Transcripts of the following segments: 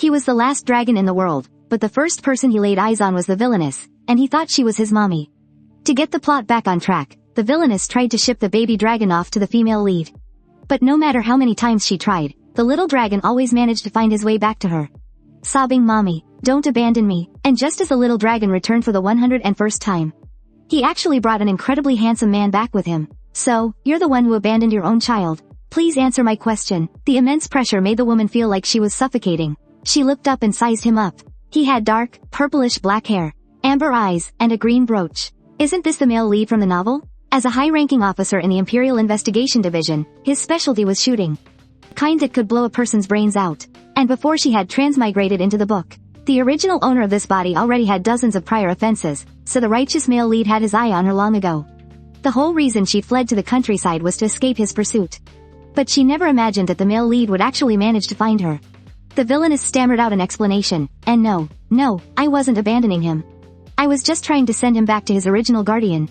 He was the last dragon in the world, but the first person he laid eyes on was the villainess, and he thought she was his mommy. To get the plot back on track, the villainess tried to ship the baby dragon off to the female lead. But no matter how many times she tried, the little dragon always managed to find his way back to her. Sobbing, "Mommy, don't abandon me," and just as the little dragon returned for the 101st time, he actually brought an incredibly handsome man back with him. "So, you're the one who abandoned your own child? Please answer my question." The immense pressure made the woman feel like she was suffocating. She looked up and sized him up. He had dark, purplish black hair, amber eyes, and a green brooch. Isn't this the male lead from the novel? As a high-ranking officer in the Imperial Investigation Division, his specialty was shooting. Kind that could blow a person's brains out. And before she had transmigrated into the book, the original owner of this body already had dozens of prior offenses, so the righteous male lead had his eye on her long ago. The whole reason she'd fled to the countryside was to escape his pursuit. But she never imagined that the male lead would actually manage to find her. The villainess stammered out an explanation, and no, I wasn't abandoning him. I was just trying to send him back to his original guardian.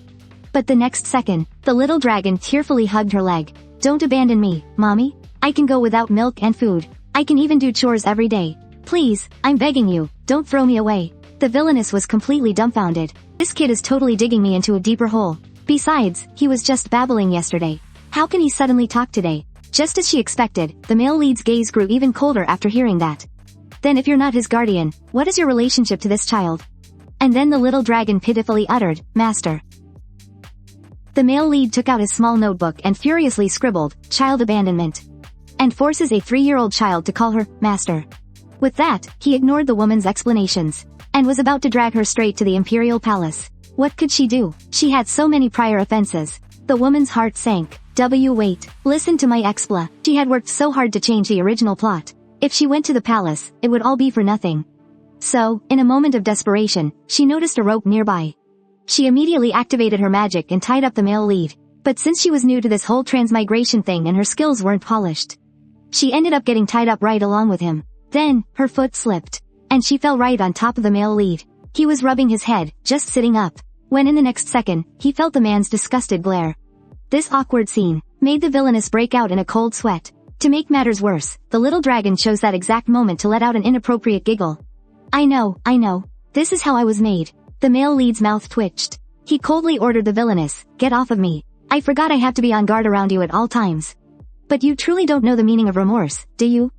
But the next second, the little dragon tearfully hugged her leg. "Don't abandon me, Mommy. I can go without milk and food. I can even do chores every day. Please, I'm begging you, don't throw me away." The villainess was completely dumbfounded. This kid is totally digging me into a deeper hole. Besides, he was just babbling yesterday. How can he suddenly talk today? Just as she expected, the male lead's gaze grew even colder after hearing that. "Then if you're not his guardian, what is your relationship to this child?" And then the little dragon pitifully uttered, "Master." The male lead took out his small notebook and furiously scribbled, "Child abandonment." And forces a 3-year-old child to call her, "Master." With that, he ignored the woman's explanations, and was about to drag her straight to the Imperial Palace. What could she do? She had so many prior offenses. The woman's heart sank. Wait. Listen to my expla. She had worked so hard to change the original plot. If she went to the palace, it would all be for nothing. So, in a moment of desperation, she noticed a rope nearby. She immediately activated her magic and tied up the male lead. But since she was new to this whole transmigration thing and her skills weren't polished, she ended up getting tied up right along with him. Then, her foot slipped, and she fell right on top of the male lead. He was rubbing his head, just sitting up, when in the next second, he felt the man's disgusted glare. This awkward scene made the villainess break out in a cold sweat. To make matters worse, the little dragon chose that exact moment to let out an inappropriate giggle. I know. This is how I was made." The male lead's mouth twitched. He coldly ordered the villainess, "Get off of me. I forgot I have to be on guard around you at all times." "But you truly don't know the meaning of remorse, do you?"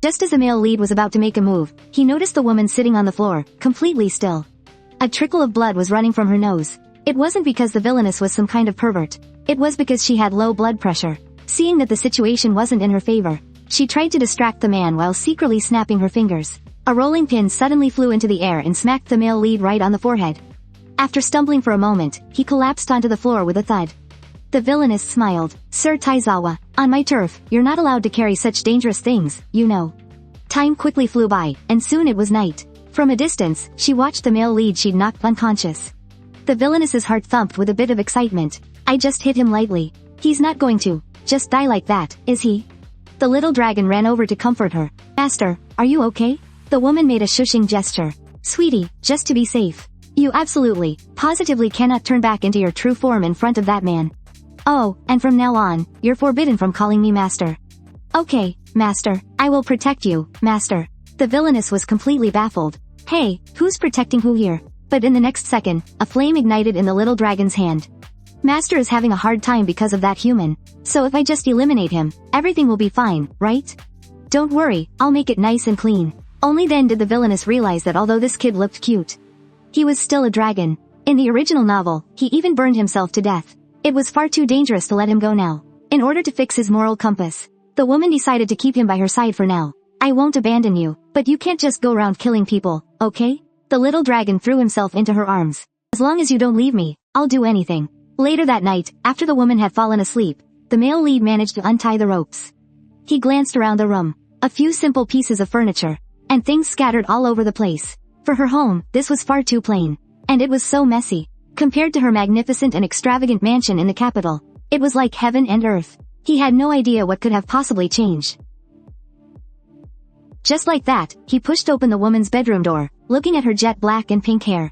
Just as the male lead was about to make a move, he noticed the woman sitting on the floor, completely still. A trickle of blood was running from her nose. It wasn't because the villainess was some kind of pervert. It was because she had low blood pressure. Seeing that the situation wasn't in her favor, she tried to distract the man while secretly snapping her fingers. A rolling pin suddenly flew into the air and smacked the male lead right on the forehead. After stumbling for a moment, he collapsed onto the floor with a thud. The villainess smiled. "Sir Taizawa, on my turf, you're not allowed to carry such dangerous things, you know." Time quickly flew by, and soon it was night. From a distance, she watched the male lead she'd knocked unconscious. The villainess's heart thumped with a bit of excitement. "I just hit him lightly. He's not going to just die like that, is he?" The little dragon ran over to comfort her. "Master, are you okay?" The woman made a shushing gesture. "Sweetie, just to be safe. You absolutely, positively cannot turn back into your true form in front of that man. Oh, and from now on, you're forbidden from calling me master." "Okay, master. I will protect you, master." The villainess was completely baffled. Hey, who's protecting who here? But in the next second, a flame ignited in the little dragon's hand. "Master is having a hard time because of that human. So if I just eliminate him, everything will be fine, right? Don't worry, I'll make it nice and clean." Only then did the villainess realize that although this kid looked cute, he was still a dragon. In the original novel, he even burned himself to death. It was far too dangerous to let him go now. In order to fix his moral compass, the woman decided to keep him by her side for now. "I won't abandon you, but you can't just go around killing people, okay?" The little dragon threw himself into her arms. "As long as you don't leave me, I'll do anything." Later that night, after the woman had fallen asleep, the male lead managed to untie the ropes. He glanced around the room. A few simple pieces of furniture, and things scattered all over the place. For her home, this was far too plain. And it was so messy. Compared to her magnificent and extravagant mansion in the capital, it was like heaven and earth. He had no idea what could have possibly changed. Just like that, he pushed open the woman's bedroom door, looking at her jet black and pink hair.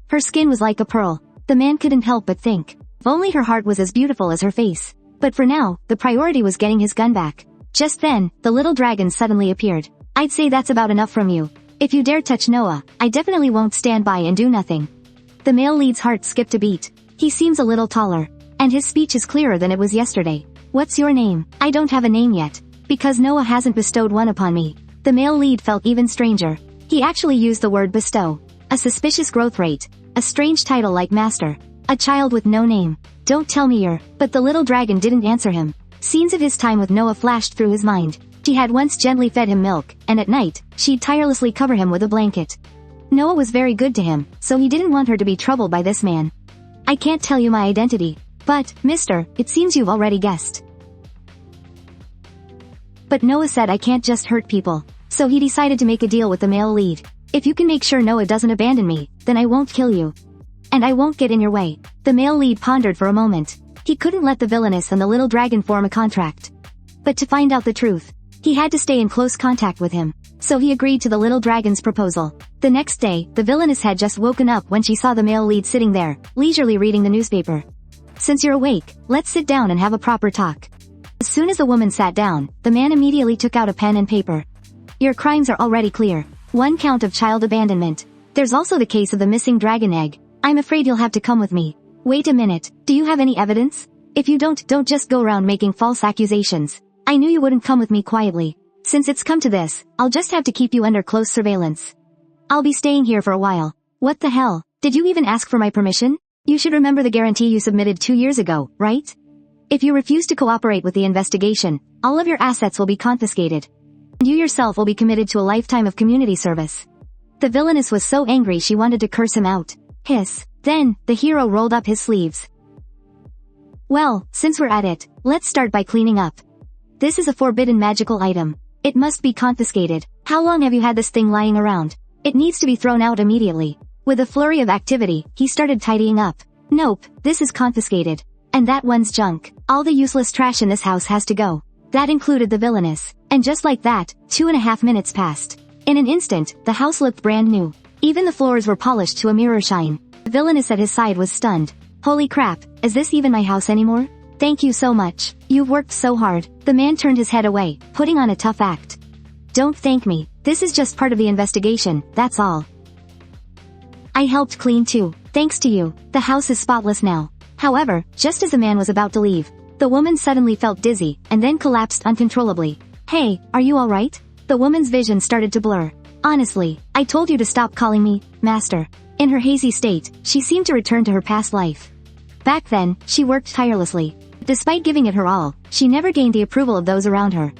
Her skin was like a pearl. The man couldn't help but think, if only her heart was as beautiful as her face. But for now, the priority was getting his gun back. Just then, the little dragon suddenly appeared. I'd say that's about enough from you. If you dare touch Noah, I definitely won't stand by and do nothing. The male lead's heart skipped a beat. He seems a little taller. And his speech is clearer than it was yesterday. What's your name? I don't have a name yet. Because Noah hasn't bestowed one upon me. The male lead felt even stranger. He actually used the word bestow. A suspicious growth rate. A strange title like master. A child with no name. Don't tell me you're... But the little dragon didn't answer him. Scenes of his time with Noah flashed through his mind. She had once gently fed him milk, and at night, she'd tirelessly cover him with a blanket. Noah was very good to him, so he didn't want her to be troubled by this man. I can't tell you my identity. But, mister, it seems you've already guessed. But Noah said I can't just hurt people. So he decided to make a deal with the male lead. If you can make sure Noah doesn't abandon me, then I won't kill you. And I won't get in your way. The male lead pondered for a moment. He couldn't let the villainess and the little dragon form a contract. But to find out the truth, he had to stay in close contact with him. So he agreed to the little dragon's proposal. The next day, the villainess had just woken up when she saw the male lead sitting there, leisurely reading the newspaper. Since you're awake, let's sit down and have a proper talk. As soon as the woman sat down, the man immediately took out a pen and paper. Your crimes are already clear. 1 count of child abandonment. There's also the case of the missing dragon egg. I'm afraid you'll have to come with me. Wait a minute, do you have any evidence? If you don't just go around making false accusations. I knew you wouldn't come with me quietly. Since it's come to this, I'll just have to keep you under close surveillance. I'll be staying here for a while. What the hell? Did you even ask for my permission? You should remember the guarantee you submitted 2 years ago, right? If you refuse to cooperate with the investigation, all of your assets will be confiscated. And you yourself will be committed to a lifetime of community service. The villainess was so angry she wanted to curse him out. Hiss. Then, the hero rolled up his sleeves. Well, since we're at it, let's start by cleaning up. This is a forbidden magical item. It must be confiscated. How long have you had this thing lying around? It needs to be thrown out immediately. With a flurry of activity, he started tidying up. Nope, this is confiscated. And that one's junk. All the useless trash in this house has to go. That included the villainess. And just like that, 2.5 minutes passed. In an instant, the house looked brand new. Even the floors were polished to a mirror shine. The villainess at his side was stunned. Holy crap, is this even my house anymore? Thank you so much. You've worked so hard. The man turned his head away, putting on a tough act. Don't thank me. This is just part of the investigation, that's all. I helped clean too. Thanks to you, the house is spotless now. However, just as the man was about to leave, the woman suddenly felt dizzy, and then collapsed uncontrollably. Hey, are you alright? The woman's vision started to blur. Honestly, I told you to stop calling me master. In her hazy state, she seemed to return to her past life. Back then, she worked tirelessly. Despite giving it her all, she never gained the approval of those around her.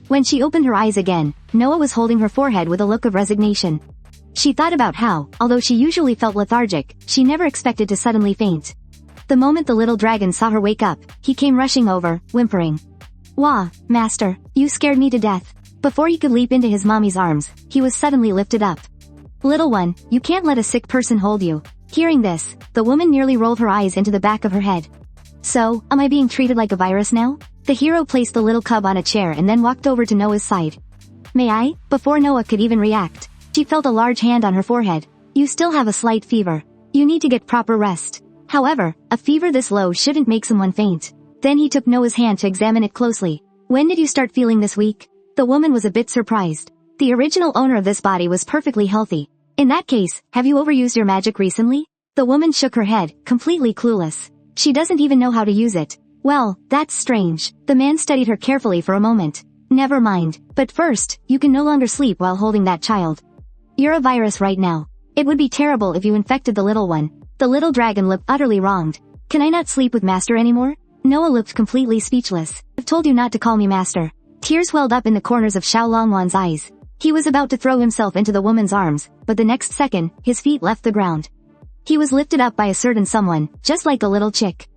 When she opened her eyes again, Noah was holding her forehead with a look of resignation. She thought about how, although she usually felt lethargic, she never expected to suddenly faint. The moment the little dragon saw her wake up, he came rushing over, whimpering. Wah, master, you scared me to death. Before he could leap into his mommy's arms, he was suddenly lifted up. Little one, you can't let a sick person hold you. Hearing this, the woman nearly rolled her eyes into the back of her head. So, am I being treated like a virus now? The hero placed the little cub on a chair and then walked over to Noah's side. May I? Before Noah could even react, she felt a large hand on her forehead. You still have a slight fever. You need to get proper rest. However, a fever this low shouldn't make someone faint. Then he took Noah's hand to examine it closely. When did you start feeling this weak? The woman was a bit surprised. The original owner of this body was perfectly healthy. In that case, have you overused your magic recently? The woman shook her head, completely clueless. She doesn't even know how to use it. Well, that's strange. The man studied her carefully for a moment. Never mind. But first, you can no longer sleep while holding that child. You're a virus right now. It would be terrible if you infected the little one. The little dragon looked utterly wronged. Can I not sleep with master anymore? Noah looked completely speechless. I've told you not to call me master. Tears welled up in the corners of Xiao Longwan's eyes. He was about to throw himself into the woman's arms, but the next second, his feet left the ground. He was lifted up by a certain someone, just like the little chick.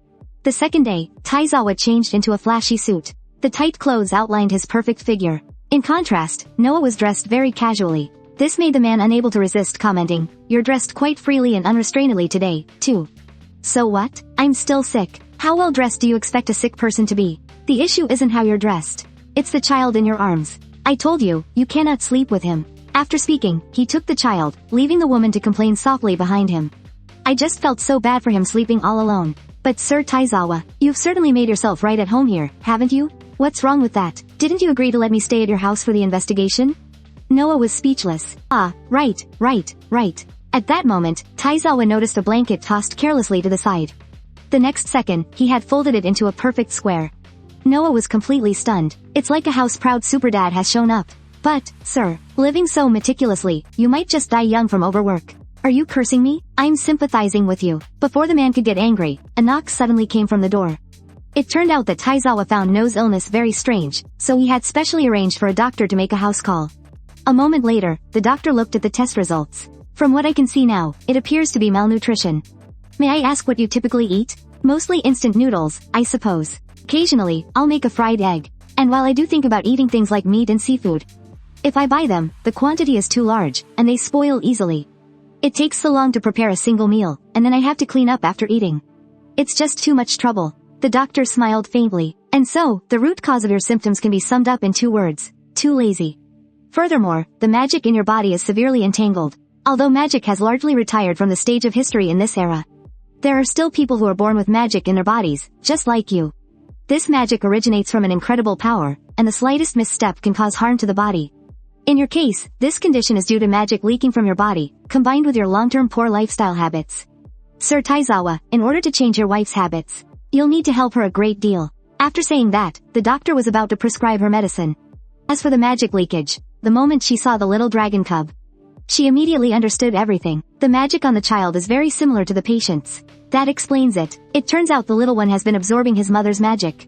The second day, Taizawa changed into a flashy suit. The tight clothes outlined his perfect figure. In contrast, Noah was dressed very casually. This made the man unable to resist commenting, "You're dressed quite freely and unrestrainedly today, too." So what? I'm still sick. How well dressed do you expect a sick person to be? The issue isn't how you're dressed. It's the child in your arms. I told you, you cannot sleep with him. After speaking, he took the child, leaving the woman to complain softly behind him. I just felt so bad for him sleeping all alone. But Sir Taizawa, you've certainly made yourself right at home here, haven't you? What's wrong with that? Didn't you agree to let me stay at your house for the investigation? Noah was speechless. Ah, right. At that moment, Taizawa noticed a blanket tossed carelessly to the side. The next second, he had folded it into a perfect square. Noah was completely stunned. It's like a house-proud superdad has shown up. But, sir, living so meticulously, you might just die young from overwork. Are you cursing me? I'm sympathizing with you. Before the man could get angry, a knock suddenly came from the door. It turned out that Taizawa found No's illness very strange, so he had specially arranged for a doctor to make a house call. A moment later, the doctor looked at the test results. From what I can see now, it appears to be malnutrition. May I ask what you typically eat? Mostly instant noodles, I suppose. Occasionally, I'll make a fried egg. And while I do think about eating things like meat and seafood, if I buy them, the quantity is too large, and they spoil easily. It takes so long to prepare a single meal, and then I have to clean up after eating. It's just too much trouble. The doctor smiled faintly. And so, the root cause of your symptoms can be summed up in 2 words. Too lazy. Furthermore, the magic in your body is severely entangled. Although magic has largely retired from the stage of history in this era, there are still people who are born with magic in their bodies, just like you. This magic originates from an incredible power, and the slightest misstep can cause harm to the body. In your case, this condition is due to magic leaking from your body, combined with your long-term poor lifestyle habits. Sir Taizawa, in order to change your wife's habits, you'll need to help her a great deal. After saying that, the doctor was about to prescribe her medicine. As for the magic leakage, the moment she saw the little dragon cub, she immediately understood everything. The magic on the child is very similar to the patient's. That explains it. It turns out the little one has been absorbing his mother's magic.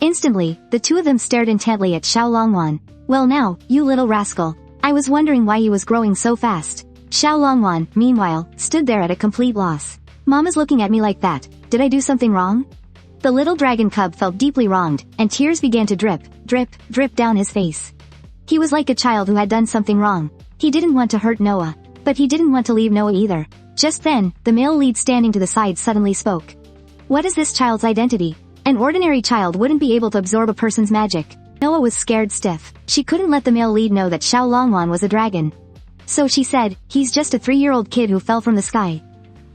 Instantly, the two of them stared intently at Xiao Longwan. Well now, you little rascal. I was wondering why he was growing so fast. Xiao Longwan, meanwhile, stood there at a complete loss. Mama's looking at me like that. Did I do something wrong? The little dragon cub felt deeply wronged, and tears began to drip down his face. He was like a child who had done something wrong. He didn't want to hurt Noah, but he didn't want to leave Noah either. Just then, the male lead standing to the side suddenly spoke. What is this child's identity? An ordinary child wouldn't be able to absorb a person's magic. Noah was scared stiff. She couldn't let the male lead know that Xiao Longwan was a dragon. So she said, he's just a 3-year-old kid who fell from the sky.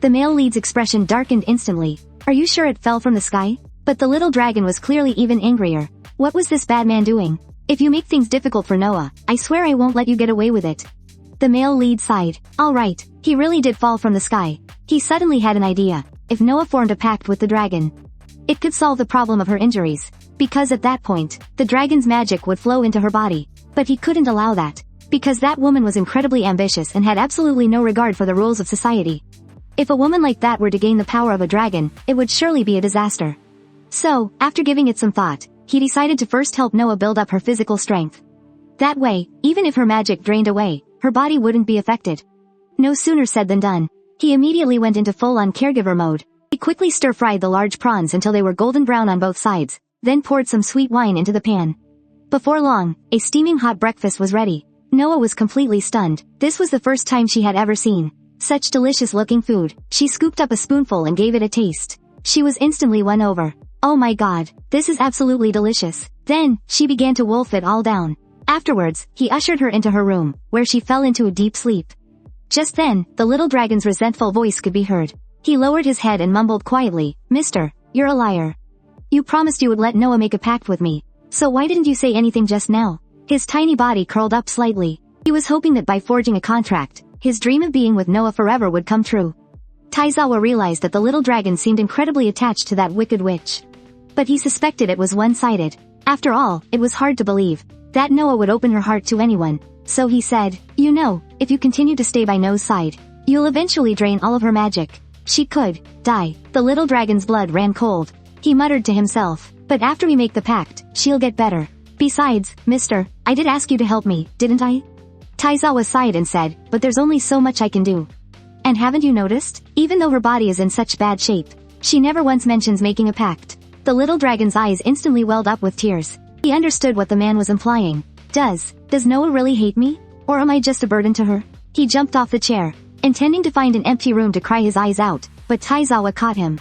The male lead's expression darkened instantly. Are you sure it fell from the sky? But the little dragon was clearly even angrier. What was this bad man doing? If you make things difficult for Noah, I swear I won't let you get away with it. The male lead sighed. Alright, he really did fall from the sky. He suddenly had an idea. If Noah formed a pact with the dragon, it could solve the problem of her injuries. Because at that point, the dragon's magic would flow into her body. But he couldn't allow that. Because that woman was incredibly ambitious and had absolutely no regard for the rules of society. If a woman like that were to gain the power of a dragon, it would surely be a disaster. So, after giving it some thought, he decided to first help Noah build up her physical strength. That way, even if her magic drained away, her body wouldn't be affected. No sooner said than done. He immediately went into full-on caregiver mode. He quickly stir-fried the large prawns until they were golden brown on both sides, then poured some sweet wine into the pan. Before long, a steaming hot breakfast was ready. Noah was completely stunned. This was the first time she had ever seen such delicious-looking food. She scooped up a spoonful and gave it a taste. She was instantly won over. Oh my god, this is absolutely delicious. Then, she began to wolf it all down. Afterwards, he ushered her into her room, where she fell into a deep sleep. Just then, the little dragon's resentful voice could be heard. He lowered his head and mumbled quietly, Mister, you're a liar. You promised you would let Noah make a pact with me. So why didn't you say anything just now? His tiny body curled up slightly. He was hoping that by forging a contract, his dream of being with Noah forever would come true. Taizawa realized that the little dragon seemed incredibly attached to that wicked witch. But he suspected it was one-sided. After all, it was hard to believe that Noah would open her heart to anyone. So he said, you know, if you continue to stay by Noah's side, you'll eventually drain all of her magic. She could die. The little dragon's blood ran cold. He muttered to himself, but after we make the pact, she'll get better. Besides, mister, I did ask you to help me, didn't I? Taizawa sighed and said, but there's only so much I can do. And haven't you noticed? Even though her body is in such bad shape, she never once mentions making a pact. The little dragon's eyes instantly welled up with tears. He understood what the man was implying. Does Noah really hate me? Or am I just a burden to her? He jumped off the chair, intending to find an empty room to cry his eyes out, but Taizawa caught him.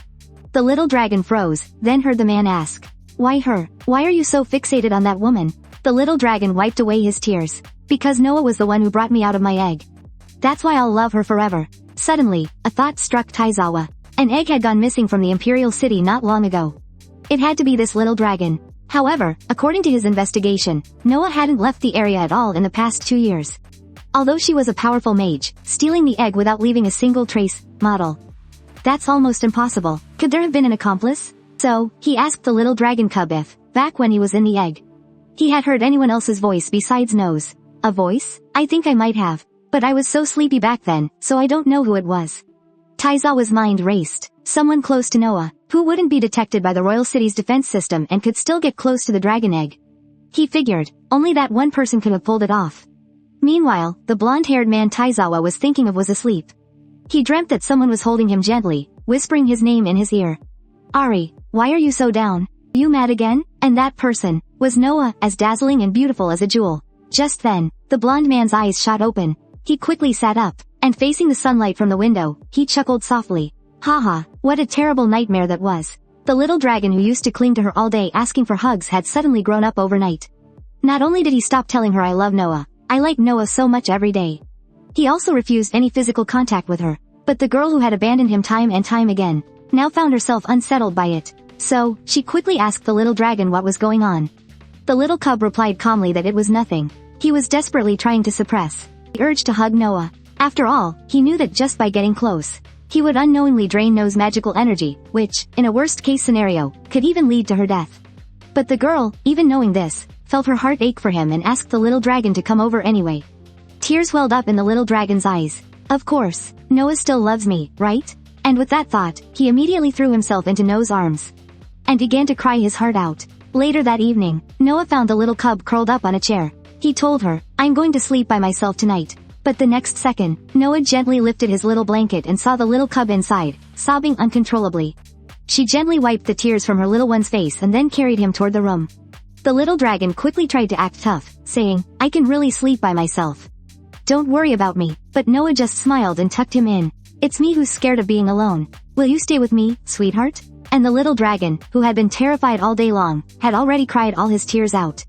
The little dragon froze, then heard the man ask, why her? Why are you so fixated on that woman? The little dragon wiped away his tears. Because Noah was the one who brought me out of my egg. That's why I'll love her forever. Suddenly, a thought struck Taizawa. An egg had gone missing from the Imperial City not long ago. It had to be this little dragon. However, according to his investigation, Noah hadn't left the area at all in the past 2 years. Although she was a powerful mage, stealing the egg without leaving a single trace, model. That's almost impossible. Could there have been an accomplice? So, he asked the little dragon cub if, back when he was in the egg, he had heard anyone else's voice besides Noah's. A voice? I think I might have. But I was so sleepy back then, so I don't know who it was. Taizawa's mind raced. Someone close to Noah, who wouldn't be detected by the royal city's defense system and could still get close to the dragon egg. He figured, only that one person could have pulled it off. Meanwhile, the blonde-haired man Taizawa was thinking of was asleep. He dreamt that someone was holding him gently, whispering his name in his ear. Ari, why are you so down? You mad again? And that person was Noah, as dazzling and beautiful as a jewel. Just then, the blonde man's eyes shot open. He quickly sat up, and facing the sunlight from the window, he chuckled softly. Haha, what a terrible nightmare that was. The little dragon who used to cling to her all day asking for hugs had suddenly grown up overnight. Not only did he stop telling her I love Noah, I like Noah so much every day. He also refused any physical contact with her, but the girl who had abandoned him time and time again, now found herself unsettled by it. So, she quickly asked the little dragon what was going on. The little cub replied calmly that it was nothing. He was desperately trying to suppress the urge to hug Noah. After all, he knew that just by getting close, he would unknowingly drain Noah's magical energy, which, in a worst-case scenario, could even lead to her death. But the girl, even knowing this, felt her heart ache for him and asked the little dragon to come over anyway. Tears welled up in the little dragon's eyes. Of course, Noah still loves me, right? And with that thought, he immediately threw himself into Noah's arms and began to cry his heart out. Later that evening, Noah found the little cub curled up on a chair. He told her, I'm going to sleep by myself tonight. But the next second, Noah gently lifted his little blanket and saw the little cub inside, sobbing uncontrollably. She gently wiped the tears from her little one's face and then carried him toward the room. The little dragon quickly tried to act tough, saying, I can really sleep by myself. Don't worry about me, but Noah just smiled and tucked him in. It's me who's scared of being alone. Will you stay with me, sweetheart? And the little dragon, who had been terrified all day long, had already cried all his tears out.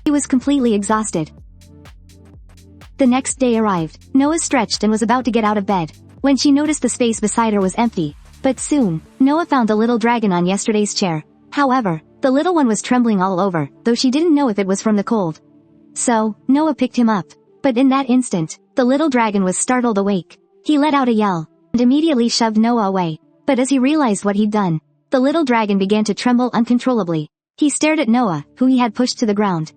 He was completely exhausted. The next day arrived. Noah stretched and was about to get out of bed, when she noticed the space beside her was empty. But soon, Noah found the little dragon on yesterday's chair. However, the little one was trembling all over, though she didn't know if it was from the cold. So, Noah picked him up. But in that instant, the little dragon was startled awake. He let out a yell, and immediately shoved Noah away. But as he realized what he'd done, the little dragon began to tremble uncontrollably. He stared at Noah, who he had pushed to the ground.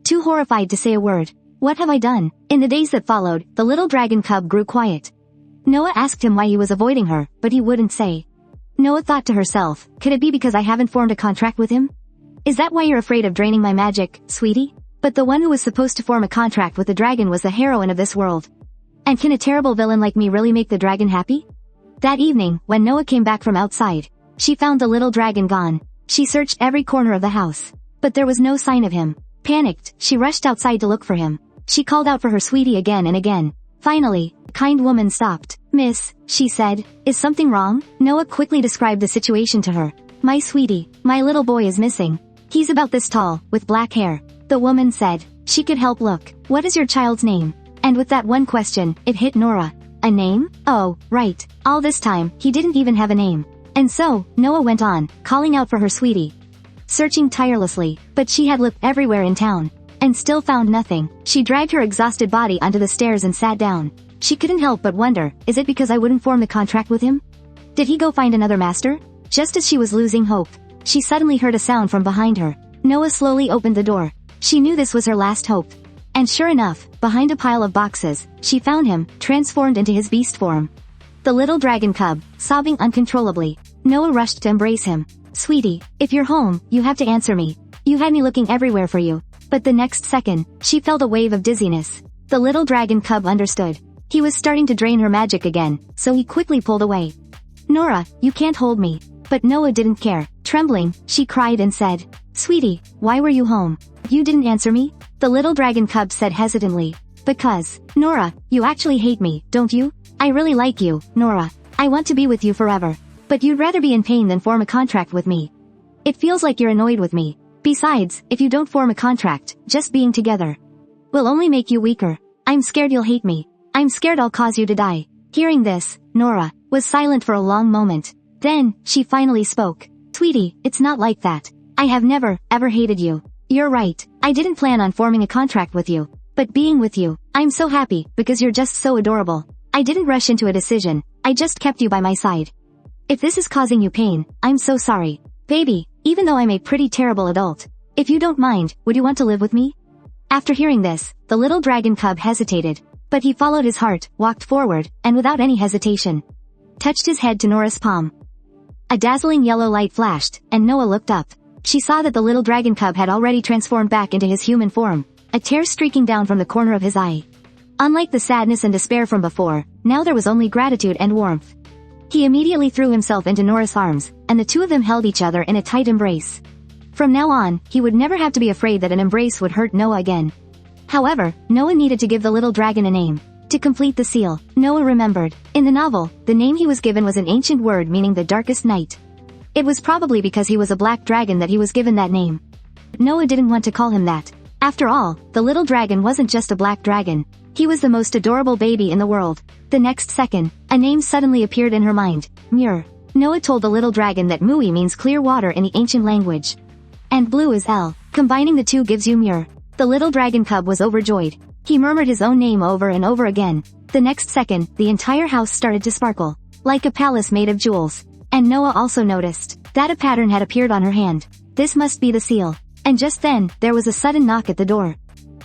Too horrified to say a word. What have I done? In the days that followed, the little dragon cub grew quiet. Noah asked him why he was avoiding her, but he wouldn't say. Noah thought to herself, could it be because I haven't formed a contract with him? Is that why you're afraid of draining my magic, sweetie? But the one who was supposed to form a contract with the dragon was the heroine of this world. And can a terrible villain like me really make the dragon happy? That evening, when Noah came back from outside, she found the little dragon gone. She searched every corner of the house, but there was no sign of him. Panicked, she rushed outside to look for him. She called out for her sweetie again and again. Finally, the kind woman stopped. Miss, she said, is something wrong? Noah quickly described the situation to her. My sweetie, my little boy is missing. He's about this tall, with black hair. The woman said. She could help look. What is your child's name? And with that one question, it hit Nora. A name? Oh, right. All this time, he didn't even have a name. And so, Noah went on, calling out for her sweetie. Searching tirelessly, but she had looked everywhere in town, and still found nothing. She dragged her exhausted body onto the stairs and sat down. She couldn't help but wonder, is it because I wouldn't form the contract with him? Did he go find another master? Just as she was losing hope, she suddenly heard a sound from behind her. Noah slowly opened the door. She knew this was her last hope. And sure enough, behind a pile of boxes, she found him, transformed into his beast form. The little dragon cub, sobbing uncontrollably. Noah rushed to embrace him. Sweetie, if you're home, you have to answer me. You had me looking everywhere for you. But the next second, she felt a wave of dizziness. The little dragon cub understood. He was starting to drain her magic again, so he quickly pulled away. Nora, you can't hold me. But Noah didn't care. Trembling, she cried and said, Sweetie, why were you home? You didn't answer me? The little dragon cub said hesitantly. Because, Nora, you actually hate me, don't you? I really like you, Nora. I want to be with you forever. But you'd rather be in pain than form a contract with me. It feels like you're annoyed with me. Besides, if you don't form a contract, just being together will only make you weaker. I'm scared you'll hate me. I'm scared I'll cause you to die. Hearing this, Nora was silent for a long moment. Then, she finally spoke. Sweetie, it's not like that. I have never, ever hated you. You're right, I didn't plan on forming a contract with you. But being with you, I'm so happy, because you're just so adorable. I didn't rush into a decision, I just kept you by my side. If this is causing you pain, I'm so sorry. Baby, even though I'm a pretty terrible adult. If you don't mind, would you want to live with me? After hearing this, the little dragon cub hesitated. But he followed his heart, walked forward, and without any hesitation, touched his head to Nora's palm. A dazzling yellow light flashed, and Noah looked up. She saw that the little dragon cub had already transformed back into his human form, a tear streaking down from the corner of his eye. Unlike the sadness and despair from before, now there was only gratitude and warmth. He immediately threw himself into Nora's arms, and the two of them held each other in a tight embrace. From now on, he would never have to be afraid that an embrace would hurt Noah again. However, Noah needed to give the little dragon a name. To complete the seal, Noah remembered. In the novel, the name he was given was an ancient word meaning the darkest night. It was probably because he was a black dragon that he was given that name. Noah didn't want to call him that. After all, the little dragon wasn't just a black dragon. He was the most adorable baby in the world. The next second, a name suddenly appeared in her mind. Muir. Noah told the little dragon that Mui means clear water in the ancient language. And blue is L. Combining the two gives you Muir. The little dragon cub was overjoyed. He murmured his own name over and over again. The next second, the entire house started to sparkle, like a palace made of jewels. And Noah also noticed that a pattern had appeared on her hand. This must be the seal. And just then, there was a sudden knock at the door.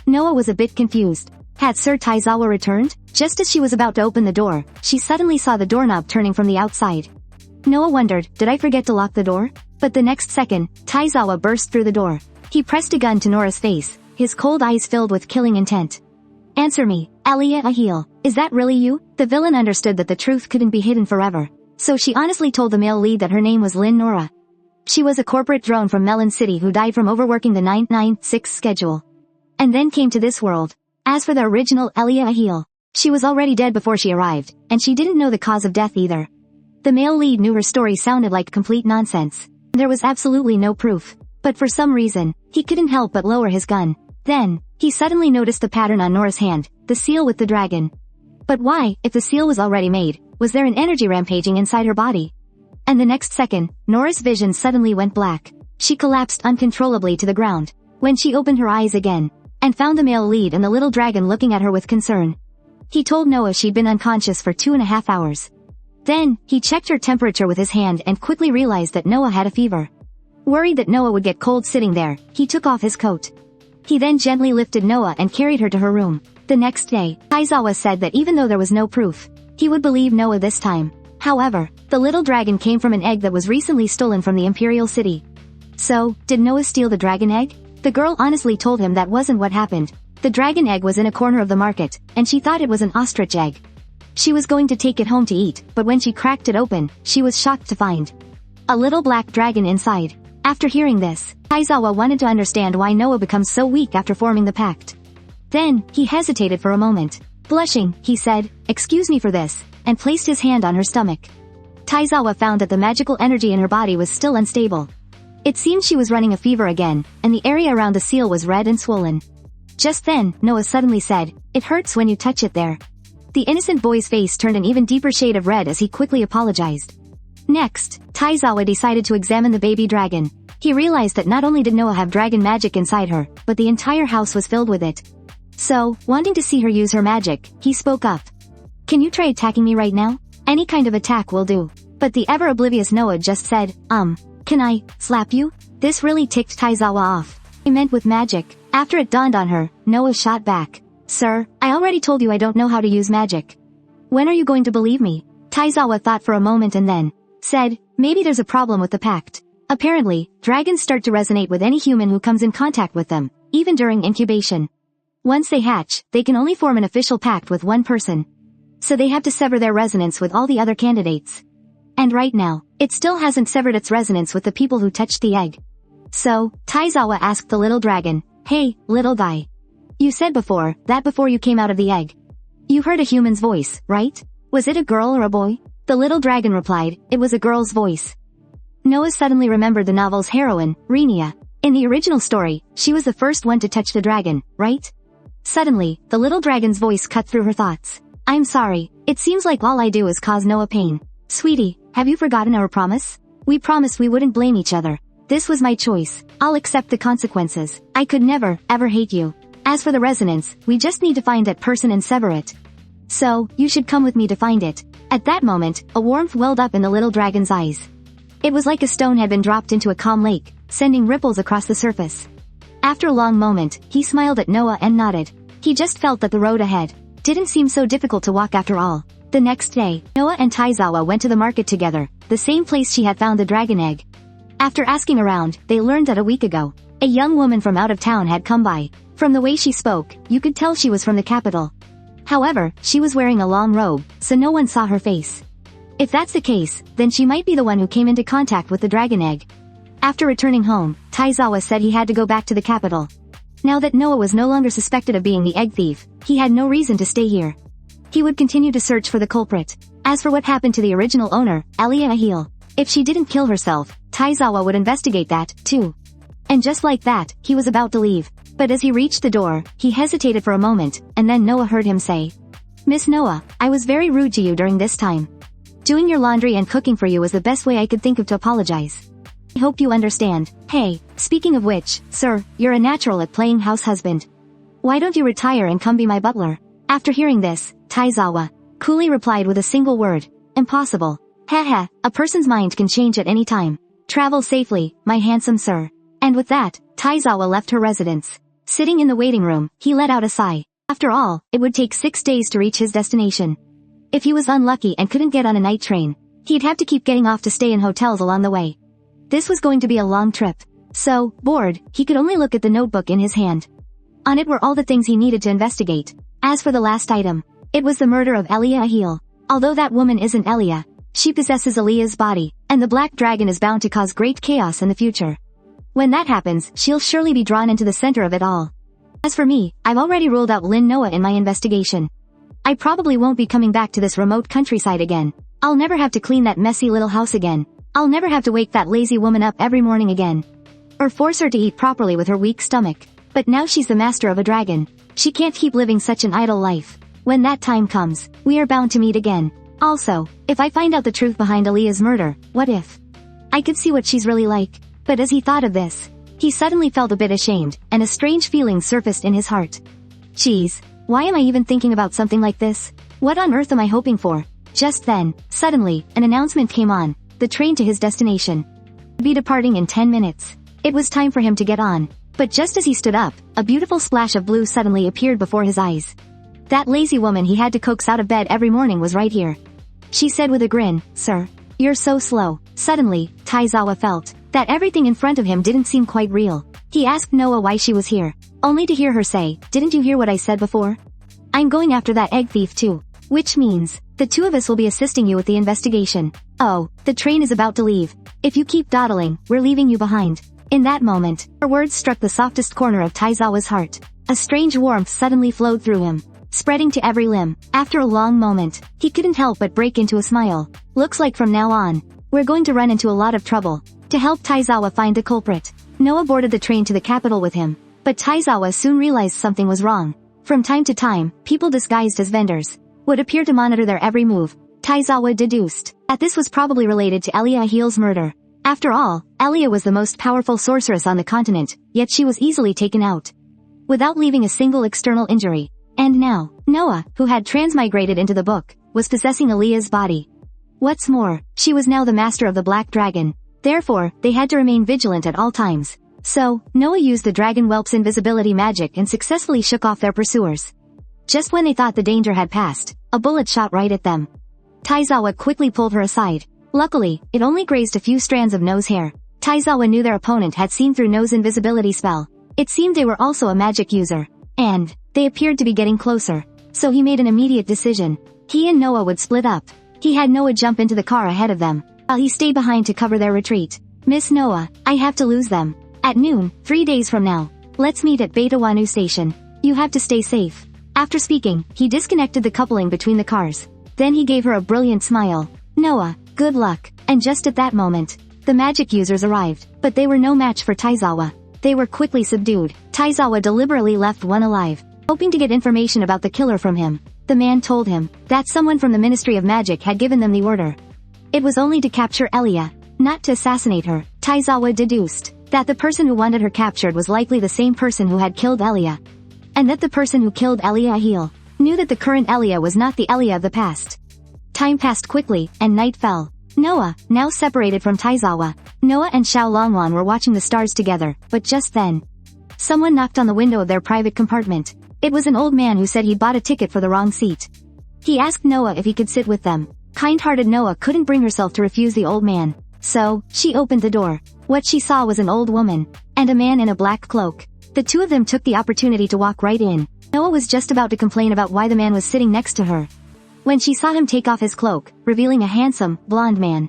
Noah was a bit confused. Had Sir Taizawa returned? Just as she was about to open the door, she suddenly saw the doorknob turning from the outside. Noah wondered, did I forget to lock the door? But the next second, Taizawa burst through the door. He pressed a gun to Nora's face, his cold eyes filled with killing intent. Answer me, Alia Ahil. Is that really you? The villain understood that the truth couldn't be hidden forever. So she honestly told the male lead that her name was Lin Nora. She was a corporate drone from Melon City who died from overworking the 996 schedule. And then came to this world. As for the original Elia Ahil, she was already dead before she arrived, and she didn't know the cause of death either. The male lead knew her story sounded like complete nonsense. There was absolutely no proof. But for some reason, he couldn't help but lower his gun. Then, he suddenly noticed the pattern on Nora's hand, the seal with the dragon. But why, if the seal was already made, was there an energy rampaging inside her body? And the next second, Nora's vision suddenly went black. She collapsed uncontrollably to the ground. When she opened her eyes again, and found the male lead and the little dragon looking at her with concern. He told Noah she'd been unconscious for 2.5 hours. Then, he checked her temperature with his hand and quickly realized that Noah had a fever. Worried that Noah would get cold sitting there, he took off his coat. He then gently lifted Noah and carried her to her room. The next day, Aizawa said that even though there was no proof, he would believe Noah this time. However, the little dragon came from an egg that was recently stolen from the Imperial City. So, did Noah steal the dragon egg? The girl honestly told him that wasn't what happened. The dragon egg was in a corner of the market, and she thought it was an ostrich egg. She was going to take it home to eat, but when she cracked it open, she was shocked to find a little black dragon inside. After hearing this, Aizawa wanted to understand why Noah becomes so weak after forming the pact. Then, he hesitated for a moment. Blushing, he said, "Excuse me for this," and placed his hand on her stomach. Taizawa found that the magical energy in her body was still unstable. It seemed she was running a fever again, and the area around the seal was red and swollen. Just then, Noah suddenly said, "It hurts when you touch it there." The innocent boy's face turned an even deeper shade of red as he quickly apologized. Next, Taizawa decided to examine the baby dragon. He realized that not only did Noah have dragon magic inside her, but the entire house was filled with it. So, wanting to see her use her magic, he spoke up. "Can you try attacking me right now? Any kind of attack will do." But the ever-oblivious Noah just said, "Can I slap you?" This really ticked Taizawa off. He meant with magic. After it dawned on her, Noah shot back. "Sir, I already told you I don't know how to use magic. When are you going to believe me?" Taizawa thought for a moment and then said, "Maybe there's a problem with the pact." Apparently, dragons start to resonate with any human who comes in contact with them, even during incubation. Once they hatch, they can only form an official pact with one person. So they have to sever their resonance with all the other candidates. And right now, it still hasn't severed its resonance with the people who touched the egg. So, Taizawa asked the little dragon, "Hey, little guy. You said before you came out of the egg. You heard a human's voice, right? Was it a girl or a boy?" The little dragon replied, "It was a girl's voice." Noah suddenly remembered the novel's heroine, Renia. In the original story, she was the first one to touch the dragon, right? Suddenly, the little dragon's voice cut through her thoughts. "I'm sorry, it seems like all I do is cause Noah pain. Sweetie, have you forgotten our promise? We promised we wouldn't blame each other." This was my choice. I'll accept the consequences. I could never, ever hate you. As for the resonance, we just need to find that person and sever it. So, you should come with me to find it. At that moment, a warmth welled up in the little dragon's eyes. It was like a stone had been dropped into a calm lake, sending ripples across the surface. After a long moment, he smiled at Noah and nodded. He just felt that the road ahead didn't seem so difficult to walk after all. The next day, Noah and Taizawa went to the market together, the same place she had found the dragon egg. After asking around, they learned that a week ago, a young woman from out of town had come by. From the way she spoke, you could tell she was from the capital. However, she was wearing a long robe, so no one saw her face. If that's the case, then she might be the one who came into contact with the dragon egg. After returning home, Taizawa said he had to go back to the capital. Now that Noah was no longer suspected of being the egg thief, he had no reason to stay here. He would continue to search for the culprit. As for what happened to the original owner, Elia Ahil, if she didn't kill herself, Taizawa would investigate that, too. And just like that, he was about to leave. But as he reached the door, he hesitated for a moment, and then Noah heard him say, "Miss Noah, I was very rude to you during this time. Doing your laundry and cooking for you was the best way I could think of to apologize. I hope you understand. Hey, speaking of which, sir, you're a natural at playing house husband. Why don't you retire and come be my butler?" After hearing this, Taizawa coolly replied with a single word, "Impossible. Haha, a person's mind can change at any time. Travel safely, my handsome sir." And with that, Taizawa left her residence. Sitting in the waiting room, he let out a sigh. After all, it would take 6 days to reach his destination. If he was unlucky and couldn't get on a night train, he'd have to keep getting off to stay in hotels along the way. This was going to be a long trip. So, bored, he could only look at the notebook in his hand. On it were all the things he needed to investigate. As for the last item, it was the murder of Elia Ahil. Although that woman isn't Elia, she possesses Elia's body, and the black dragon is bound to cause great chaos in the future. When that happens, she'll surely be drawn into the center of it all. As for me, I've already ruled out Lin Noah in my investigation. I probably won't be coming back to this remote countryside again. I'll never have to clean that messy little house again. I'll never have to wake that lazy woman up every morning again. Or force her to eat properly with her weak stomach. But now she's the master of a dragon. She can't keep living such an idle life. When that time comes, we are bound to meet again. Also, if I find out the truth behind Aaliyah's murder, what if I could see what she's really like? But as he thought of this, he suddenly felt a bit ashamed, and a strange feeling surfaced in his heart. Geez, why am I even thinking about something like this? What on earth am I hoping for? Just then, suddenly, an announcement came on. The train to his destination would be departing in 10 minutes. It was time for him to get on. But just as he stood up, a beautiful splash of blue suddenly appeared before his eyes. That lazy woman he had to coax out of bed every morning was right here. She said with a grin, "Sir, you're so slow." Suddenly, Taizawa felt that everything in front of him didn't seem quite real. He asked Noah why she was here, only to hear her say, "Didn't you hear what I said before? I'm going after that egg thief too. Which means, the two of us will be assisting you with the investigation. Oh, the train is about to leave. If you keep dawdling, we're leaving you behind." In that moment, her words struck the softest corner of Taizawa's heart. A strange warmth suddenly flowed through him, spreading to every limb. After a long moment, he couldn't help but break into a smile. Looks like from now on, we're going to run into a lot of trouble. To help Taizawa find the culprit, Noah boarded the train to the capital with him. But Taizawa soon realized something was wrong. From time to time, people disguised as vendors would appear to monitor their every move. Taizawa deduced that this was probably related to Elia Ahil's murder. After all, Elia was the most powerful sorceress on the continent, yet she was easily taken out without leaving a single external injury. And now, Noah, who had transmigrated into the book, was possessing Elia's body. What's more, she was now the master of the Black Dragon. Therefore, they had to remain vigilant at all times. So, Noah used the dragon whelp's invisibility magic and successfully shook off their pursuers. Just when they thought the danger had passed, a bullet shot right at them. Taizawa quickly pulled her aside. Luckily, it only grazed a few strands of No's hair. Taizawa knew their opponent had seen through No's invisibility spell. It seemed they were also a magic user. And they appeared to be getting closer. So he made an immediate decision. He and Noah would split up. He had Noah jump into the car ahead of them, while he stayed behind to cover their retreat. "Miss Noah, I have to lose them. At noon, 3 days from now. Let's meet at Beta Wanu Station. You have to stay safe." After speaking, he disconnected the coupling between the cars. Then he gave her a brilliant smile. "Noah, good luck." And just at that moment, the magic users arrived, but they were no match for Taizawa. They were quickly subdued. Taizawa deliberately left one alive, hoping to get information about the killer from him. The man told him that someone from the Ministry of Magic had given them the order. It was only to capture Elia, not to assassinate her. Taizawa deduced that the person who wanted her captured was likely the same person who had killed Elia. And that the person who killed Elia Ahil knew that the current Elia was not the Elia of the past. Time passed quickly, and night fell. Noah, now separated from Taizawa, Noah and Xiao Longwan were watching the stars together, but just then, someone knocked on the window of their private compartment. It was an old man who said he'd bought a ticket for the wrong seat. He asked Noah if he could sit with them. Kind-hearted Noah couldn't bring herself to refuse the old man, so she opened the door. What she saw was an old woman and a man in a black cloak. The two of them took the opportunity to walk right in. Noah was just about to complain about why the man was sitting next to her, when she saw him take off his cloak, revealing a handsome, blonde man.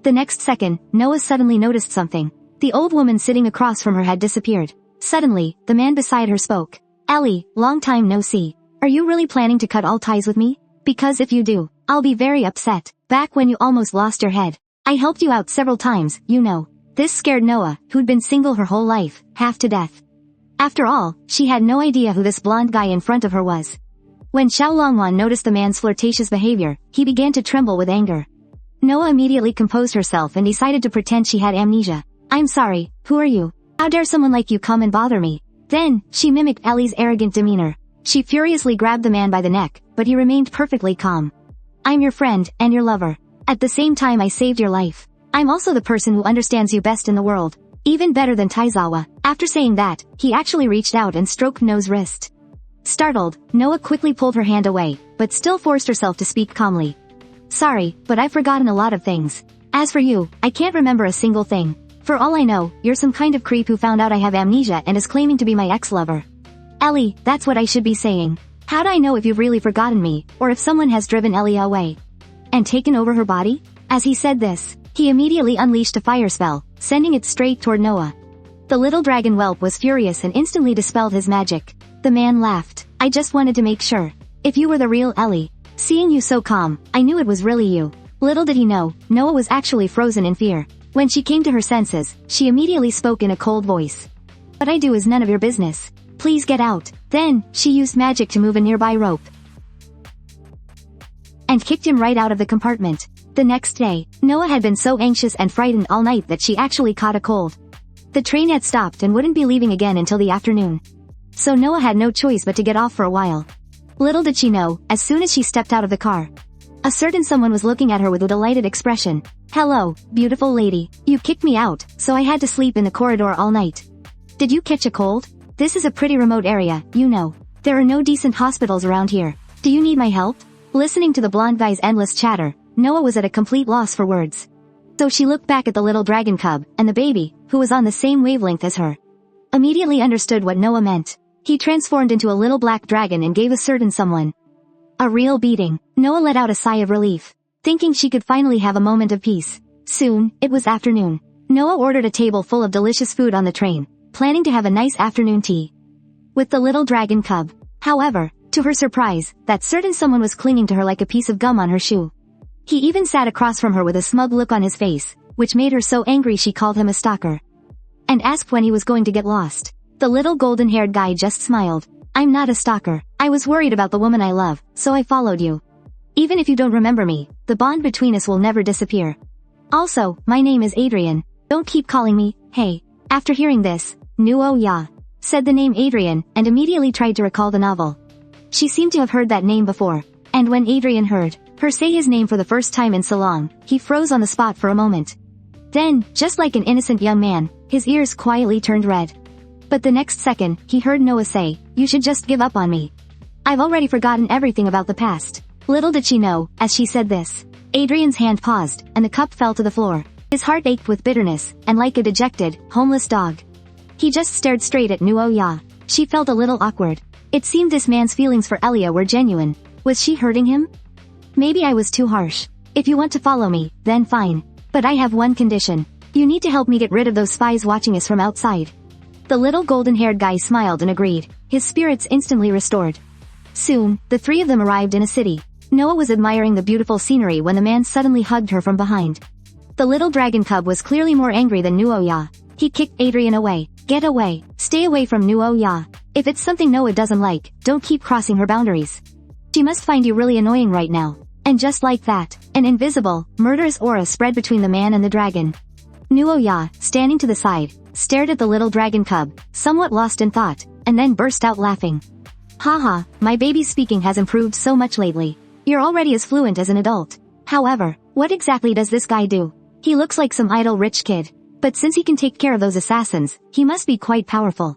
The next second, Noah suddenly noticed something. The old woman sitting across from her had disappeared. Suddenly, the man beside her spoke. Ellie, long time no see. Are you really planning to cut all ties with me? Because if you do, I'll be very upset. Back when you almost lost your head, I helped you out several times, you know. This scared Noah, who'd been single her whole life, half to death. After all, she had no idea who this blonde guy in front of her was. When Xiao Longwan noticed the man's flirtatious behavior, he began to tremble with anger. Noah immediately composed herself and decided to pretend she had amnesia. I'm sorry, who are you? How dare someone like you come and bother me? Then, she mimicked Ellie's arrogant demeanor. She furiously grabbed the man by the neck, but he remained perfectly calm. I'm your friend, and your lover. At the same time I saved your life. I'm also the person who understands you best in the world. Even better than Taizawa. After saying that, he actually reached out and stroked Noah's wrist. Startled, Noah quickly pulled her hand away, but still forced herself to speak calmly. Sorry, but I've forgotten a lot of things. As for you, I can't remember a single thing. For all I know, you're some kind of creep who found out I have amnesia and is claiming to be my ex-lover. Ellie, that's what I should be saying. How'd I know if you've really forgotten me, or if someone has driven Ellie away and taken over her body? As he said this, he immediately unleashed a fire spell, sending it straight toward Noah. The little dragon whelp was furious and instantly dispelled his magic. The man laughed. I just wanted to make sure. If you were the real Ellie. Seeing you so calm, I knew it was really you. Little did he know, Noah was actually frozen in fear. When she came to her senses, she immediately spoke in a cold voice. What I do is none of your business. Please get out. Then, she used magic to move a nearby rope and kicked him right out of the compartment. The next day, Noah had been so anxious and frightened all night that she actually caught a cold. The train had stopped and wouldn't be leaving again until the afternoon. So Noah had no choice but to get off for a while. Little did she know, as soon as she stepped out of the car, a certain someone was looking at her with a delighted expression. Hello, beautiful lady. You kicked me out, so I had to sleep in the corridor all night. Did you catch a cold? This is a pretty remote area, you know. There are no decent hospitals around here. Do you need my help? Listening to the blonde guy's endless chatter, Noah was at a complete loss for words. So she looked back at the little dragon cub, and the baby, who was on the same wavelength as her, immediately understood what Noah meant. He transformed into a little black dragon and gave a certain someone a real beating. Noah let out a sigh of relief, thinking she could finally have a moment of peace. Soon, it was afternoon. Noah ordered a table full of delicious food on the train, planning to have a nice afternoon tea with the little dragon cub. However, to her surprise, that certain someone was clinging to her like a piece of gum on her shoe. He even sat across from her with a smug look on his face, which made her so angry she called him a stalker and asked when he was going to get lost. The little golden-haired guy just smiled. I'm not a stalker. I was worried about the woman I love, so I followed you. Even if you don't remember me, the bond between us will never disappear. Also, my name is Adrian. Don't keep calling me, hey. After hearing this, Nuo Ya said the name Adrian, and immediately tried to recall the novel. She seemed to have heard that name before, and when Adrian heard her say his name for the first time in so long, he froze on the spot for a moment. Then, just like an innocent young man, his ears quietly turned red. But the next second, he heard Noah say, you should just give up on me. I've already forgotten everything about the past. Little did she know, as she said this, Adrian's hand paused, and the cup fell to the floor. His heart ached with bitterness, and like a dejected, homeless dog, he just stared straight at Nuo Ya. She felt a little awkward. It seemed this man's feelings for Elia were genuine. Was she hurting him? Maybe I was too harsh. If you want to follow me, then fine. But I have one condition. You need to help me get rid of those spies watching us from outside. The little golden-haired guy smiled and agreed, his spirits instantly restored. Soon, the three of them arrived in a city. Noah was admiring the beautiful scenery when the man suddenly hugged her from behind. The little dragon cub was clearly more angry than Nuo Ya. He kicked Adrian away. Get away. Stay away from Nuo Ya. If it's something Noah doesn't like, don't keep crossing her boundaries. She must find you really annoying right now. And just like that, an invisible, murderous aura spread between the man and the dragon. Nuoya, standing to the side, stared at the little dragon cub, somewhat lost in thought, and then burst out laughing. Haha, my baby's speaking has improved so much lately. You're already as fluent as an adult. However, what exactly does this guy do? He looks like some idle rich kid. But since he can take care of those assassins, he must be quite powerful.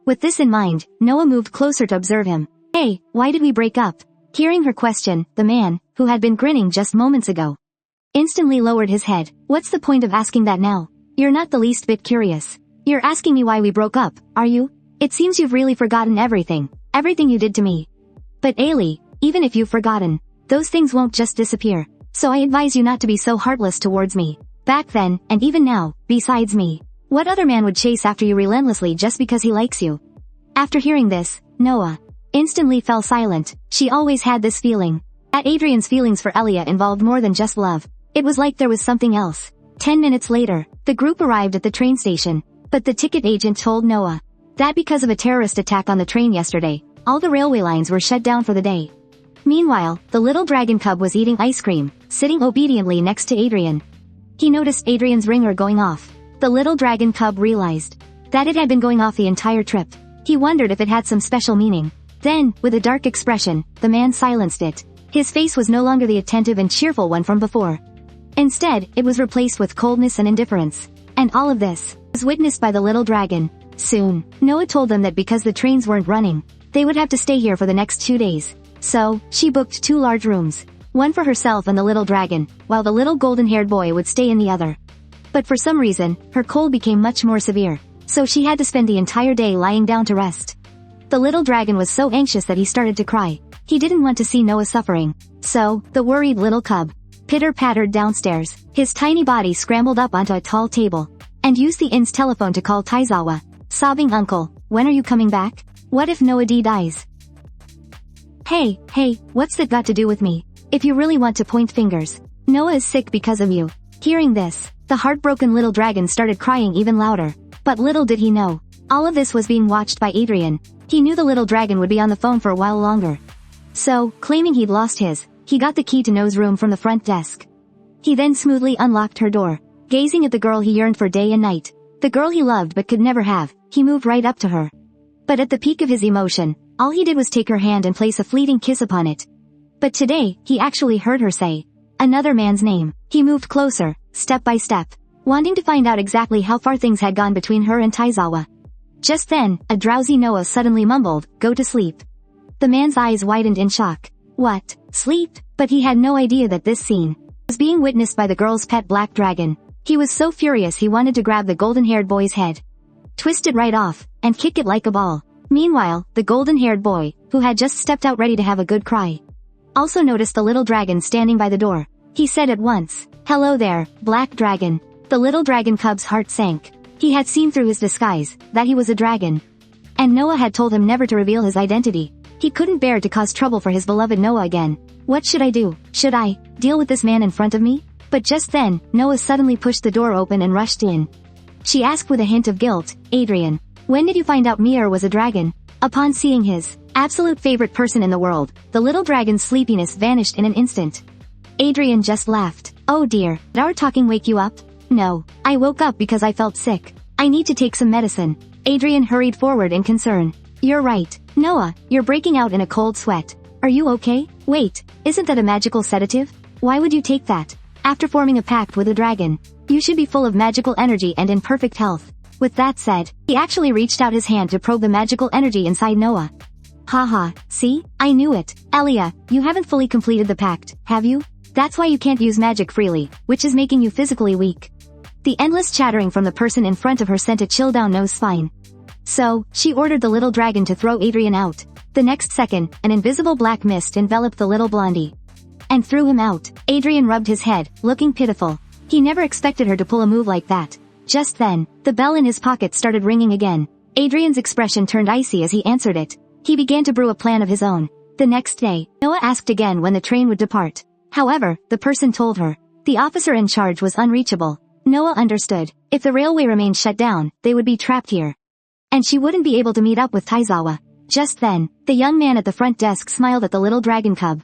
With this in mind, Noah moved closer to observe him. Hey, why did we break up? Hearing her question, the man, who had been grinning just moments ago, instantly lowered his head. What's the point of asking that now? You're not the least bit curious. You're asking me why we broke up, are you? It seems you've really forgotten everything you did to me. But Ailey, even if you've forgotten, those things won't just disappear. So I advise you not to be so heartless towards me. Back then, and even now, besides me, what other man would chase after you relentlessly just because he likes you? After hearing this, Noah instantly fell silent. She always had this feeling. That Adrian's feelings for Elia involved more than just love. It was like there was something else. 10 minutes later, the group arrived at the train station, but the ticket agent told Noah that because of a terrorist attack on the train yesterday, all the railway lines were shut down for the day. Meanwhile, the little dragon cub was eating ice cream, sitting obediently next to Adrian. He noticed Adrian's ringer going off. The little dragon cub realized that it had been going off the entire trip. He wondered if it had some special meaning. Then, with a dark expression, the man silenced it. His face was no longer the attentive and cheerful one from before. Instead, it was replaced with coldness and indifference. And all of this was witnessed by the little dragon. Soon, Noah told them that because the trains weren't running, they would have to stay here for the next 2 days. So, she booked 2 large rooms, one for herself and the little dragon, while the little golden-haired boy would stay in the other. But for some reason, her cold became much more severe, so she had to spend the entire day lying down to rest. The little dragon was so anxious that he started to cry. He didn't want to see Noah suffering. So, the worried little cub pitter-pattered downstairs. His tiny body scrambled up onto a tall table, and used the inn's telephone to call Taizawa, sobbing, "Uncle, when are you coming back? What if Noah D dies?" Hey, what's that got to do with me? If you really want to point fingers, Noah is sick because of you. Hearing this, the heartbroken little dragon started crying even louder. But little did he know, all of this was being watched by Adrian. He knew the little dragon would be on the phone for a while longer. So, claiming he'd lost his, he got the key to Noah's room from the front desk. He then smoothly unlocked her door. Gazing at the girl he yearned for day and night, the girl he loved but could never have, he moved right up to her. But at the peak of his emotion, all he did was take her hand and place a fleeting kiss upon it. But today, he actually heard her say another man's name. He moved closer, step by step, wanting to find out exactly how far things had gone between her and Taizawa. Just then, a drowsy Noah suddenly mumbled, "Go to sleep." The man's eyes widened in shock. What? Sleep? But he had no idea that this scene was being witnessed by the girl's pet black dragon. He was so furious he wanted to grab the golden-haired boy's head, twist it right off, and kick it like a ball. Meanwhile, the golden-haired boy, who had just stepped out ready to have a good cry, also noticed the little dragon standing by the door. He said at once, "Hello there, black dragon." The little dragon cub's heart sank. He had seen through his disguise that he was a dragon, and Noah had told him never to reveal his identity. He couldn't bear to cause trouble for his beloved Noah again. What should I do? Should I deal with this man in front of me? But just then, Noah suddenly pushed the door open and rushed in. She asked with a hint of guilt, "Adrian, when did you find out Mir was a dragon?" Upon seeing his absolute favorite person in the world, the little dragon's sleepiness vanished in an instant. Adrian just laughed. "Oh dear, did our talking wake you up?" "No, I woke up because I felt sick. I need to take some medicine." Adrian hurried forward in concern. "You're right, Noah, you're breaking out in a cold sweat. Are you okay? Wait, isn't that a magical sedative? Why would you take that? After forming a pact with a dragon, you should be full of magical energy and in perfect health." With that said, he actually reached out his hand to probe the magical energy inside Noah. "Haha, see? I knew it. Elia, you haven't fully completed the pact, have you? That's why you can't use magic freely, which is making you physically weak." The endless chattering from the person in front of her sent a chill down Noah's spine. So, she ordered the little dragon to throw Adrian out. The next second, an invisible black mist enveloped the little blondie and threw him out. Adrian rubbed his head, looking pitiful. He never expected her to pull a move like that. Just then, the bell in his pocket started ringing again. Adrian's expression turned icy as he answered it. He began to brew a plan of his own. The next day, Noah asked again when the train would depart. However, the person told her the officer in charge was unreachable. Noah understood. If the railway remained shut down, they would be trapped here, and she wouldn't be able to meet up with Taizawa. Just then, the young man at the front desk smiled at the little dragon cub.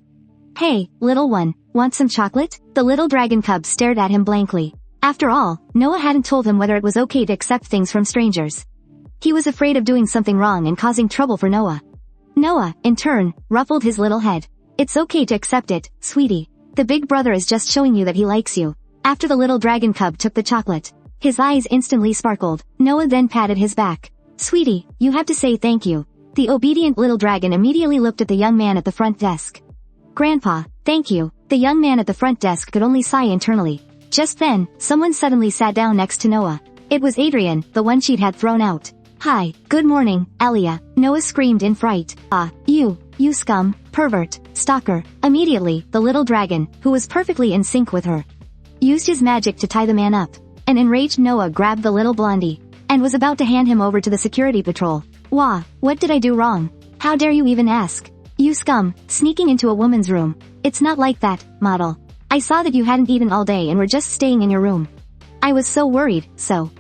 "Hey, little one, want some chocolate?" The little dragon cub stared at him blankly. After all, Noah hadn't told him whether it was okay to accept things from strangers. He was afraid of doing something wrong and causing trouble for Noah. Noah, in turn, ruffled his little head. It's okay to accept it, sweetie. The big brother is just showing you that he likes you. After the little dragon cub took the chocolate, his eyes instantly sparkled. Noah then patted his back. Sweetie, you have to say thank you. The obedient little dragon immediately looked at the young man at the front desk. Grandpa, thank you. The young man at the front desk could only sigh internally. Just then, someone suddenly sat down next to Noah. It was Adrian, the one she'd had thrown out. Hi, good morning, Elia. Noah screamed in fright. You scum, pervert, stalker. Immediately, the little dragon, who was perfectly in sync with her, used his magic to tie the man up. An enraged Noah grabbed the little blondie, and was about to hand him over to the security patrol. Wah, what did I do wrong? How dare you even ask? You scum, sneaking into a woman's room. It's not like that, model. I saw that you hadn't eaten all day and were just staying in your room. I was so worried, so.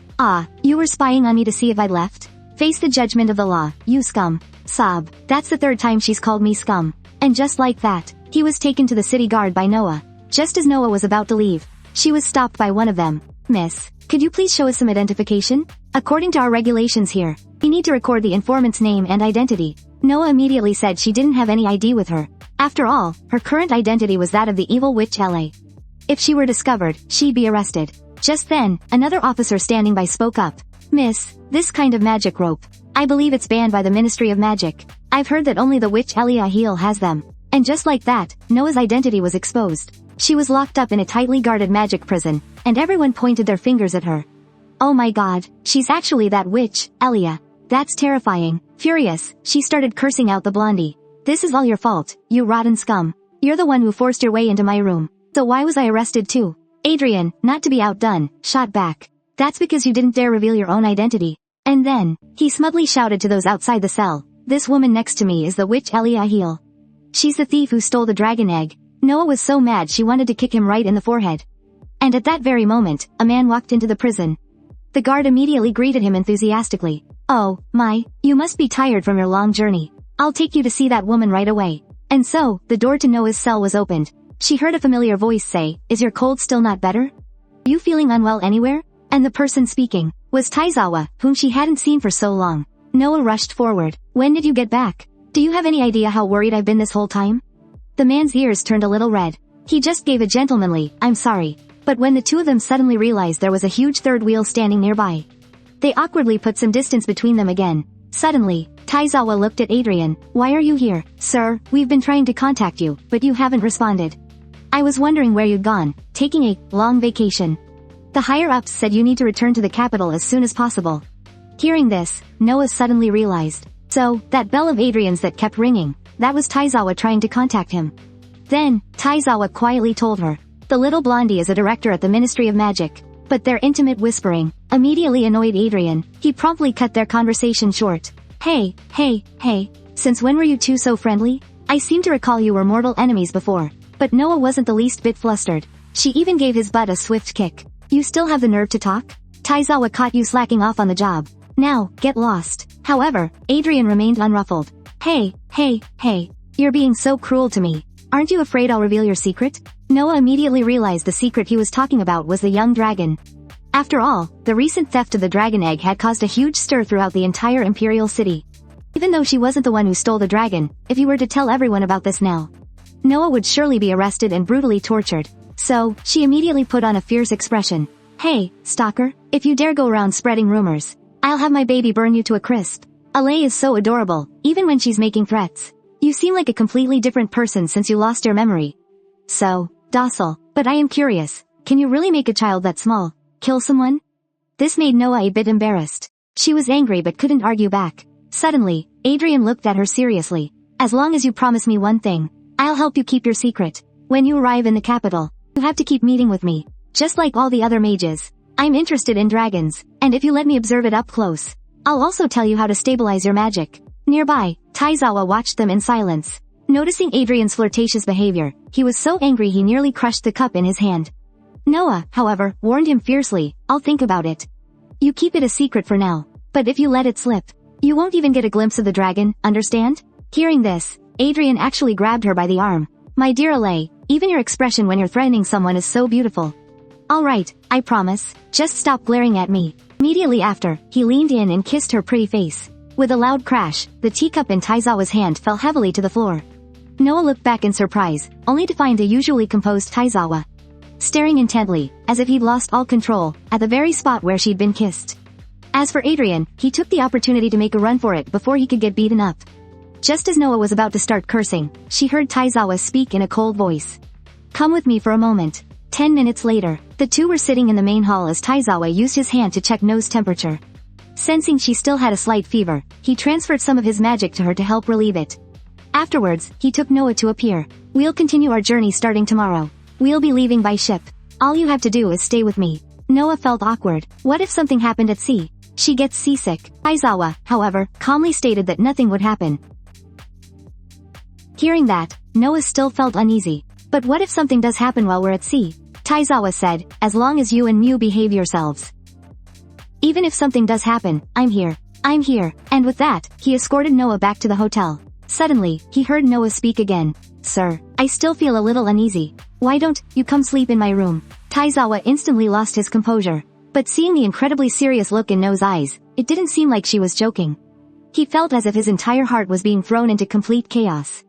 You were spying on me to see if I'd left? Face the judgment of the law, you scum. Sob. That's the third time she's called me scum. And just like that, he was taken to the city guard by Noah. Just as Noah was about to leave, she was stopped by one of them. Miss, could you please show us some identification? According to our regulations here, we need to record the informant's name and identity. Noah immediately said she didn't have any ID with her. After all, her current identity was that of the evil witch La. If she were discovered, she'd be arrested. Just then, another officer standing by spoke up. Miss, this kind of magic rope, I believe it's banned by the Ministry of Magic. I've heard that only the witch Elia Heel has them. And just like that, Noah's identity was exposed. She was locked up in a tightly guarded magic prison, and everyone pointed their fingers at her. Oh my god, she's actually that witch, Elia. That's terrifying. Furious, she started cursing out the blondie. This is all your fault, you rotten scum. You're the one who forced your way into my room. So why was I arrested too? Adrian, not to be outdone, shot back. That's because you didn't dare reveal your own identity. And then, he smugly shouted to those outside the cell. This woman next to me is the witch Elia Heel. She's the thief who stole the dragon egg. Noah was so mad she wanted to kick him right in the forehead. And at that very moment, a man walked into the prison. The guard immediately greeted him enthusiastically. Oh, my, you must be tired from your long journey. I'll take you to see that woman right away. And so, the door to Noah's cell was opened. She heard a familiar voice say, Is your cold still not better? Are you feeling unwell anywhere? And the person speaking was Taizawa, whom she hadn't seen for so long. Noah rushed forward. When did you get back? Do you have any idea how worried I've been this whole time? The man's ears turned a little red. He just gave a gentlemanly, I'm sorry. But when the two of them suddenly realized there was a huge third wheel standing nearby, they awkwardly put some distance between them again. Suddenly, Taizawa looked at Adrian. Why are you here? Sir, we've been trying to contact you, but you haven't responded. I was wondering where you'd gone, taking a long vacation. The higher-ups said you need to return to the capital as soon as possible. Hearing this, Noah suddenly realized. So, that bell of Adrian's that kept ringing, that was Taizawa trying to contact him. Then, Taizawa quietly told her, the little blondie is a director at the Ministry of Magic. But their intimate whispering immediately annoyed Adrian. He promptly cut their conversation short. Hey, since when were you two so friendly? I seem to recall you were mortal enemies before. But Noah wasn't the least bit flustered. She even gave his butt a swift kick. You still have the nerve to talk? Taizawa caught you slacking off on the job. Now, get lost. However, Adrian remained unruffled. Hey, you're being so cruel to me. Aren't you afraid I'll reveal your secret? Noah immediately realized the secret he was talking about was the young dragon. After all, the recent theft of the dragon egg had caused a huge stir throughout the entire imperial city. Even though she wasn't the one who stole the dragon, if he were to tell everyone about this now, Noah would surely be arrested and brutally tortured. So, she immediately put on a fierce expression. Hey, stalker, if you dare go around spreading rumors, I'll have my baby burn you to a crisp. Alay is so adorable, even when she's making threats. You seem like a completely different person since you lost your memory. So, docile. But I am curious, can you really make a child that small kill someone? This made Noah a bit embarrassed. She was angry but couldn't argue back. Suddenly, Adrian looked at her seriously. As long as you promise me one thing, I'll help you keep your secret. When you arrive in the capital, you have to keep meeting with me. Just like all the other mages. I'm interested in dragons, and if you let me observe it up close, I'll also tell you how to stabilize your magic. Nearby, Taizawa watched them in silence. Noticing Adrian's flirtatious behavior, he was so angry he nearly crushed the cup in his hand. Noah, however, warned him fiercely, I'll think about it. You keep it a secret for now, but if you let it slip, you won't even get a glimpse of the dragon, understand? Hearing this, Adrian actually grabbed her by the arm. My dear Alay, even your expression when you're threatening someone is so beautiful. Alright, I promise. Just stop glaring at me. Immediately after, he leaned in and kissed her pretty face. With a loud crash, the teacup in Taizawa's hand fell heavily to the floor. Noah looked back in surprise, only to find a usually composed Taizawa staring intently, as if he'd lost all control, at the very spot where she'd been kissed. As for Adrian, he took the opportunity to make a run for it before he could get beaten up. Just as Noah was about to start cursing, she heard Taizawa speak in a cold voice. Come with me for a moment. 10 minutes later, the two were sitting in the main hall as Taizawa used his hand to check Noah's temperature. Sensing she still had a slight fever, he transferred some of his magic to her to help relieve it. Afterwards, he took Noah to a pier. We'll continue our journey starting tomorrow. We'll be leaving by ship. All you have to do is stay with me. Noah felt awkward. What if something happened at sea? She gets seasick. Taizawa, however, calmly stated that nothing would happen. Hearing that, Noah still felt uneasy. But what if something does happen while we're at sea? Taizawa said, as long as you and Mew behave yourselves. Even if something does happen, I'm here. I'm here. And with that, he escorted Noah back to the hotel. Suddenly, he heard Noah speak again. Sir, I still feel a little uneasy. Why don't you come sleep in my room? Taizawa instantly lost his composure. But seeing the incredibly serious look in Noah's eyes, it didn't seem like she was joking. He felt as if his entire heart was being thrown into complete chaos.